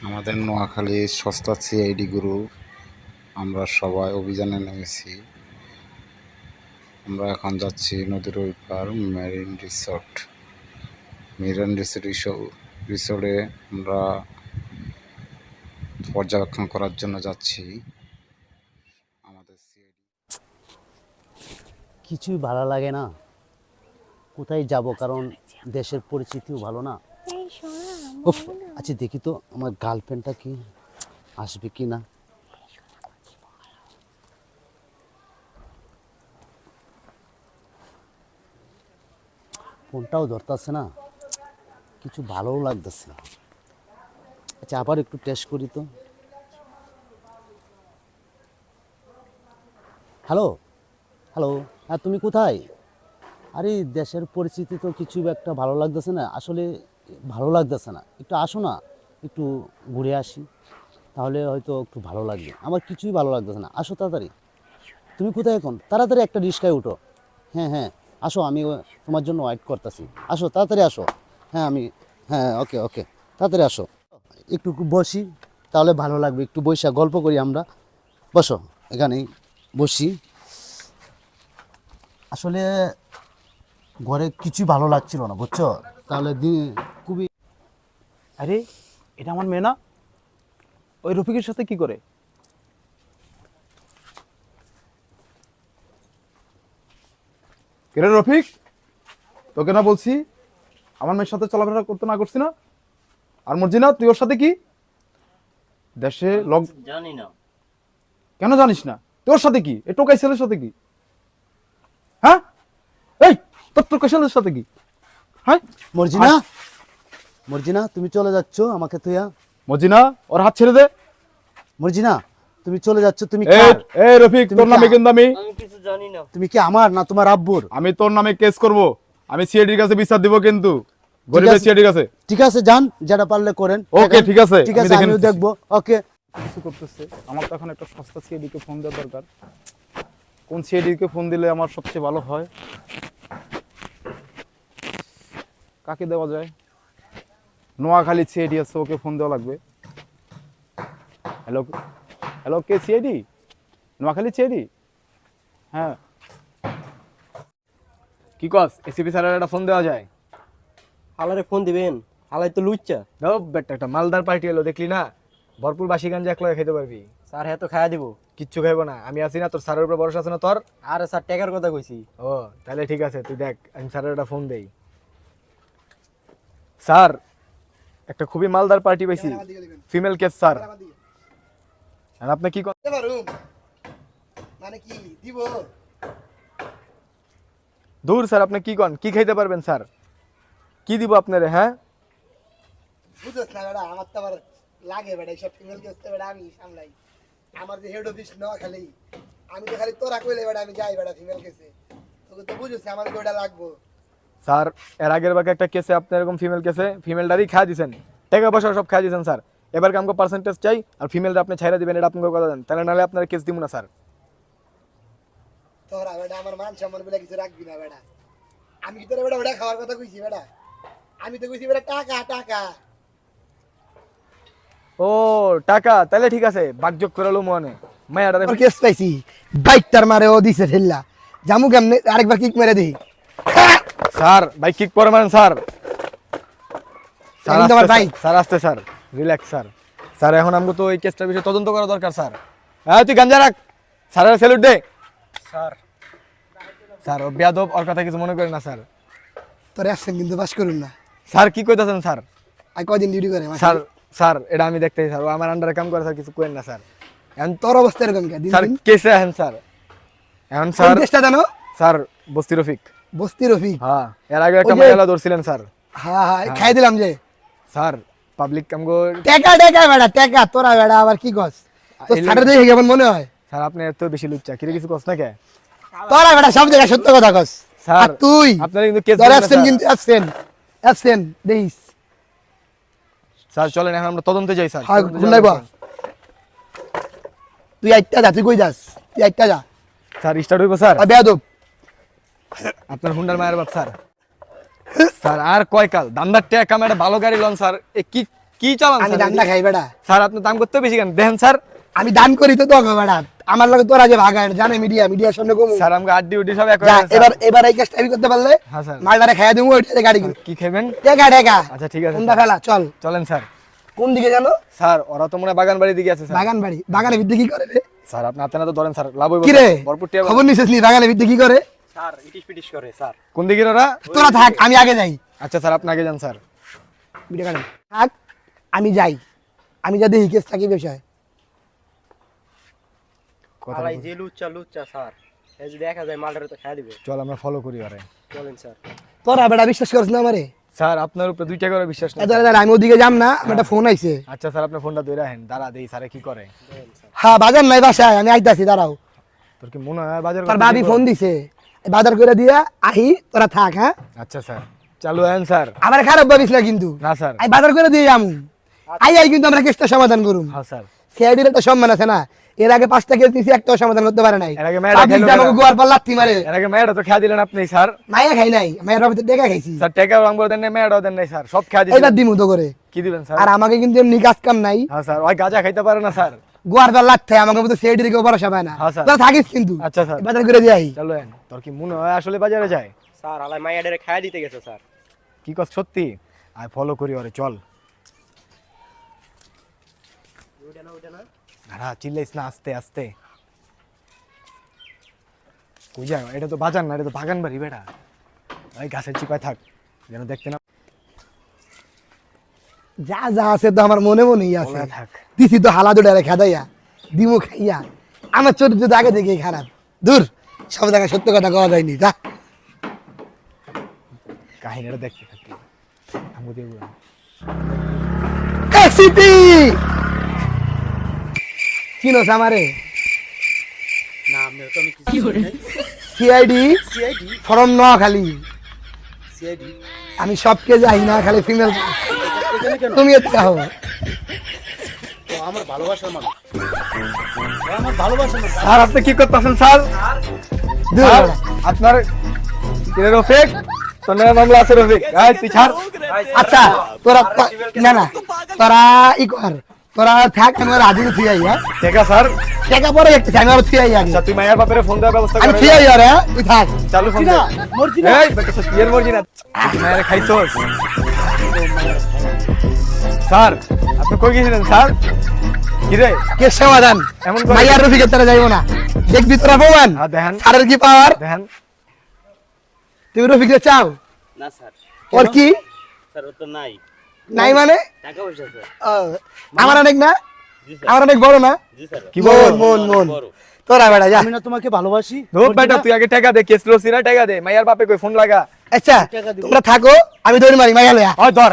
আমাদের নোয়াখালীর সস্তা সিআইডি গ্রুপ আমরা সবাই অভিযানে নেমেছি। আমরা এখন যাচ্ছি নদীর ওই পার মেরিন রিসোর্টে আমরা পর্যবেক্ষণ করার জন্য যাচ্ছি। আমাদের সিআইডি কিছুই ভালো লাগে না, কোথায় যাব, কারণ দেশের পরিস্থিতিও ভালো না। উফ, আচ্ছা দেখি তো আমার গার্লফ্রেন্ডটা কি আসবে কি না। ফোনটাও ধরতেছে না, কিছু ভালোও লাগতেছে না। আচ্ছা আবার একটু টেস্ট করি তো। হ্যালো হ্যালো, হ্যাঁ তুমি কোথায়? আরে দেশের পরিস্থিতি তো কিছু একটা ভালো লাগতেছে না, আসলে ভালো লাগতেছে না। একটু আসো না, একটু ঘুরে আসি, তাহলে হয়তো একটু ভালো লাগবে। আমার কিছুই ভালো লাগতেছে না, আসো তাড়াতাড়ি। তুমি কোথায় এখন? তাড়াতাড়ি একটা রিক্সায় উঠো। হ্যাঁ হ্যাঁ, আসো, আমি তোমার জন্য ওয়েট করতেছি। আসো তাড়াতাড়ি আসো। হ্যাঁ হ্যাঁ, ওকে ওকে, তাড়াতাড়ি আসো। একটু বসি, তাহলে ভালো লাগবে। একটু বসে গল্প করি আমরা। বসো, এখানেই বসি। আসলে ঘরে কিছুই ভালো লাগছিল না, বুঝছো? তাহলে খুবই। আরে এটা আমার মেয়ে না? ওই রফিকের সাথে কি করে? কেরে রফিক, তোকে না বলছি আমার মেয়ের সাথে চলাফেরা করতে না করছি না? আর মর্জিনা, তুই ওর সাথে কি দেশে জানি না। কেন জানিস না? তুই ওর সাথে কি? এই টোকাই ছেলের সাথে কি? হ্যাঁ, এই তোর টোকাই ছেলের সাথে কি? হ্যাঁ মর্জিনা, মর্জিনা তুমি চলে যাচ্ছ আমাকে তুইয়া? মর্জিনা, ওর হাত ছেড়ে দে। মর্জিনা তুমি চলে যাচ্ছ, তুমি এই কার? এই রফিক, তুমি তোর নামে কিন্তু আমি কিছু জানি না। তুমি কি আমার না তোমার আব্বুর? আমি তোর নামে কেস করব। আমি সিআইডির কাছে বিচার দিব, কিন্তু ঠিক গরিবের আছে, সিআইডির কাছে। ঠিক আছে, যান, যেটা পারলে করেন। ওকে, ঠিক আছে, ঠিক আমি আছে, দেখে আমিও নিচ্ছি। দেখবো। ওকে। কিছু করতেছে, আমার তো এখন একটা সস্তা সিআইডিকে ফোন দেওয়া দরকার। কোন সিআইডিকে ফোন দিলে আমার সবচেয়ে ভালো হয়? কাকে দেওয়া যায়? নোয়াখালী সিআইডি আছে, ওকে ফোন দেওয়া লাগবে। হ্যালো হ্যালো, কে সিআইডি? নোয়াখালী সিআইডি? হ্যাঁ, কি কস? এসিপি স্যারের একটা ফোন দেওয়া যায়? হালারে ফোন দিবেন? হালাই তো লুচ্চা। দাও বেটা, একটা মালদার পার্টি এলো, দেখলি না? ভরপুর বাসি গাঞ্জা একলা খেতে পারবি। স্যার হ্যাঁ তো খাইয়া দিব। কিচ্ছু খাইবো না, আমি আছি না? তোর স্যারের উপরে ভরসা আছে না তোর? আরে স্যার টাকার কথা কইছি। ও তাহলে ঠিক আছে, তুই দেখ, আমি স্যারের একটা ফোন দেই। স্যার, একটা খুবই মালদার পার্টি পাইছি, ফিমেল কেস স্যার। আর আপনি কি মানে কি দিব? দূর স্যার, আপনি কি কন? কি খাইতে পারবেন স্যার? কি দিব আপনারে? হ্যাঁ, বুঝছ না বেটা, আমার তো আবার লাগে বেটা এইসব ফিমেল কেস তো বেটা আমি সামলাই। আমার যে হেড অফিস ন খালি, আমি তো খালি তোরা কইলে বেটা আমি যাই বেটা ফিমেল কেসে। তোকে তো বুঝছ আমার ওটা লাগবো। স্যার এর আগের বাকে একটা কেসে আপনি এরকম ফিমেল কেসে ফিমেলটারই খাওয়া দিয়েছেন, টাকা পয়সা সব খাওয়া দিয়েছেন স্যার। এবার আমাকে পার্সেন্টেজ চাই, আর ফিমেলটা আপনি ছাইরা দিবেন, এটা আপনাকে কথা দেন, তাহলে নাহলে আপনার কেস দিব না স্যার। তোরা বেটা আমার মান সম্মান বলে কিছু রাখবি না বেটা। আমি কি তোরা বেটা ওটা খাওয়ার কথা কইছি বেটা? আমি তো কইছি বেটা টাকা টাকা। ও টাকা, তাহলে ঠিক আছে, বাকযোগ করে লো মনে মায়াটা। তোর কেস পাইছি, বাইকটার মারে ও দিছে ঠেল্লা। জামু কেমনে আরেকবার কিক মেরে দেই। স্যার ভাই কিক করে মারেন স্যার। স্যার কিন্তু আমার ভাই। স্যার আসতে স্যার, রিল্যাক্স স্যার। স্যার এখন আমাকে তো এই কেসটার বিষয়ে তদন্ত করা দরকার স্যার। হ্যাঁ তুই গাঞ্জা রাখ, স্যারের স্যালুট দে। স্যার স্যার ও বেয়াদব, ওর কথা কিছু মনে করেন না স্যার। তোর অ্যাবসেন্ট কিন্তু পাস করুন না। স্যার কি কইতাছেন স্যার? আর কয়দিন ডিউটি করে স্যার স্যার এটা আমি দেখতেছি স্যার, ও আমার আন্ডারে কাম করে স্যার, কিছু করেন না স্যার। এখন তোর অবস্থা এরকম কে? দিন স্যার দিন কেসে আহেন স্যার। এখন স্যার স্যার দেশটা জানো? স্যার বস্তি রফিক। বস্তি রফিক। হ্যাঁ, এর আগে একটা ওই যে- মাইয়ালা ধরছিলেন স্যার। হ্যাঁ হ্যাঁ খাই দিলাম যে। স্যার পাবলিক কামগো। টাকা টাকা বেড়া টাকা, তোরা বেড়া আবার কি কস? তোর এই ছাড়ে দেখে কেমন মনে হয়? স্যার আপনি এত বেশি লুচ্চা, কিরে কিছু কস না কে? তোরা বেড়া সব জায়গায় সত্য কথা কস। স্যার আর তুই আপনার কিন্তু কেস তোর অ্যাবসেন্ট কিন্তু অ্যাবসেন্ট দেইস। স্যার চলেন এখন আমরা তদন্তে যাই স্যার। হ্যাঁ তদন্তে গুন্ডাই যাওয়ার বা তুই আইটা যা, তুই কই যাস? তুই আইটা যা। স্যার স্টার্ট হইব স্যার। আর বেয়াদব আপনার হুন্ডার মায়ের বাপ স্যার। স্যার আর কয় কাল দান্দার টেক আমার একটা ভালো গাড়ি লন স্যার। এ কি কি চালান আমি স্যার দান না খাই বেটা স্যার আপনি দাম করতে বেশি কেন দেখেন স্যার আমি দান করি তো তোকে বেটা আমার লগে তোরা যে ভাগায় জানে মিডিয়ার সামনে কমু স্যার আমাকে আড্ডি উড্ডি সব এক যা এবার এই কাজটা আমি করতে পারলে হ্যাঁ স্যার মালটারে খাইয়া দেবো ওইটাতে গাড়ি কিনে কি খাবেন টেকা আচ্ছা ঠিক আছে কোনটা ফেলা চল চলেন স্যার কোন দিকে জানো স্যার ওরা তো মনে হয় বাগান বাড়ির দিকে আছে স্যার বাগানের ভিতরে কি করে রে স্যার আপনি হাতে না তো ধরেন স্যার লাভ হইব কি রে ভরপুর টিয়া খবর নিছিস নি বাগানের ভিতরে কি করে স্যার ইটিশ পিটিশ করে স্যার কোন দিকে ওরা তোরা থাক আমি আগে যাই আচ্ছা স্যার আপনি আগে যান স্যার ভিডিও কাটেন থাক আমি যাই আমি যা দেখি কেস থাকি বিষয় কথা হালাই যে লুচ্চা স্যার এই যে দেখা যায় মালটারে তো খাইয়া দিবে চল আমরা ফলো করি ওরে চলেন স্যার তোরা বেটা বিশ্বাস করছ না আমারে স্যার আপনার উপরে 2 টাকা করে বিশ্বাস নেই দাঁড়া আমি ওদিকে যাম না আমার একটা ফোন আইছে আচ্ছা স্যার আপনি ফোনটা ধরে রাখেন দাঁড়া দেই স্যারে কি করে হ্যাঁ বাজার নাই বাসায় আমি আইতাছি দাঁড়াও তোর কি মনে হয় বাজার তোর করতে ভাবি যাবো? ফোন দিছে বাজার করে দিয়া আহি তোরা থাক হ্যাঁ আচ্ছা স্যার চালু আছেন স্যার আমার খারাপ ভাবিস না কিন্তু না স্যার আমি বাজার করে দিয়ে আমু আই কিন্তু আমরা কেসটা সমাধান করুম হ্যাঁ স্যার সিআইডির একটা সম্মান আছে না এর আগে 5টা কেস দিছি একটাও সমাধান করতে পারে নাই এর আগে মেয়েরা পাবলিক খাইলো যে আমাকে না। গোয়ার পর লাত্তি মারে এর আগে মেয়েটা তো খেয়া দিলেন আপনি স্যার মায়া খাই নাই মায়ের বাবা দেখা খাইছি স্যার টাকা রং দেন নাই মেয়েটাও দেন নাই স্যার সব খেয়া এইবার দিয়েছেন দিমু তো করে কি দিবেন স্যার আর আমাকে কিন্তু এমনি কাজ কাম নাই হ্যাঁ স্যার ওই গাঁজা খাইতে পারে না স্যার গোয়ার পর লাত্তি আমাকে মতো সিআইডি থেকে ভরসা পায় না হ্যাঁ, স্যার। তোরা থাকিস কিন্তু আচ্ছা স্যার বাজার করে দিয়ে আই চালু আছেন তোর কি মনে হয় আসলে বাজারে যায় স্যার হালাই মাইয়াডারে খাইয়া দিতে গেছে স্যার কি কথা সত্যি আয় ফলো করি ওরে চল দাঁড়া চিল্লাইস না আস্তে আস্তে কই যায় এটা তো বাজার না এটা তো বাগান বাড়ি বেটা ওই গাছের চিপায় থাক যেন দেখতে না যা যা আছে তো আমার মনে মনেই আছে ওলা থাক দিছি তো হালা দুটারে খেদাইয়া দিমু খাইয়া আমার চরিত্র তো আগে থেকেই খারাপ দূর সব জায়গায় সত্য কথা কওয়া যায়নি যা কাহিনীটা দেখতে থাকি আমি দেখব এক্সিটি চিনোস আমারে না আপনি তো আমি কিছু CID CID form Noakhali CID আমি সবকে যাই না খালি ফিমেল তুমি এতে হও তো আমার ভালোবাসার মানুষ আমার ভালোবাসার মানুষ স্যার আপনি কি করতেছেন স্যার দূর স্যার বেটা। আপনার কিরে রফিক তোর নামে মামলা আছে রফিক এই তুই ছাড় আচ্ছা তোরা না না তোরা ই কর তোরা থাক আমি রাজি থুই আই হ্যাঁ ঠিক আছে স্যার টাকা পরে দেখতেছি আমি আর থুই আই আগে আচ্ছা তুই মায়ের বাপের ফোন দেওয়ার ব্যবস্থা আমি করে থুই আই আরে হ্যাঁ? তুই থাক চালু ফোন দে এই বেটা তো বিয়ের মর্জি না মায়ের খাইছস স্যার আপনি কই গেছিলেন স্যার কি রে কে সমাধান এমন করে- মাইয়ার রফিকের তারা যাইবো না দেখবি তোরা প্রমাণ হ্যাঁ দেখেন স্যারের কি পাওয়ার দেখেন তুমি রফিককে চাও না স্যার ওর কি স্যার ও তো নাই নাই মানে টাকা পয়সা স্যার আমার অনেক না জি আমার অনেক বড় না জি স্যার কি বল মন তোরা বেড়া যা আমি না তোমাকে ভালোবাসি ধোপ বেটা তুই আগে টাকা দে কেস লসি না টাকা দে মাইয়ার বাপে কই ফোন লাগা আচ্ছা তোমরা থাকো আমি দৌড় মারি মাইয়া লয়া ওই ধর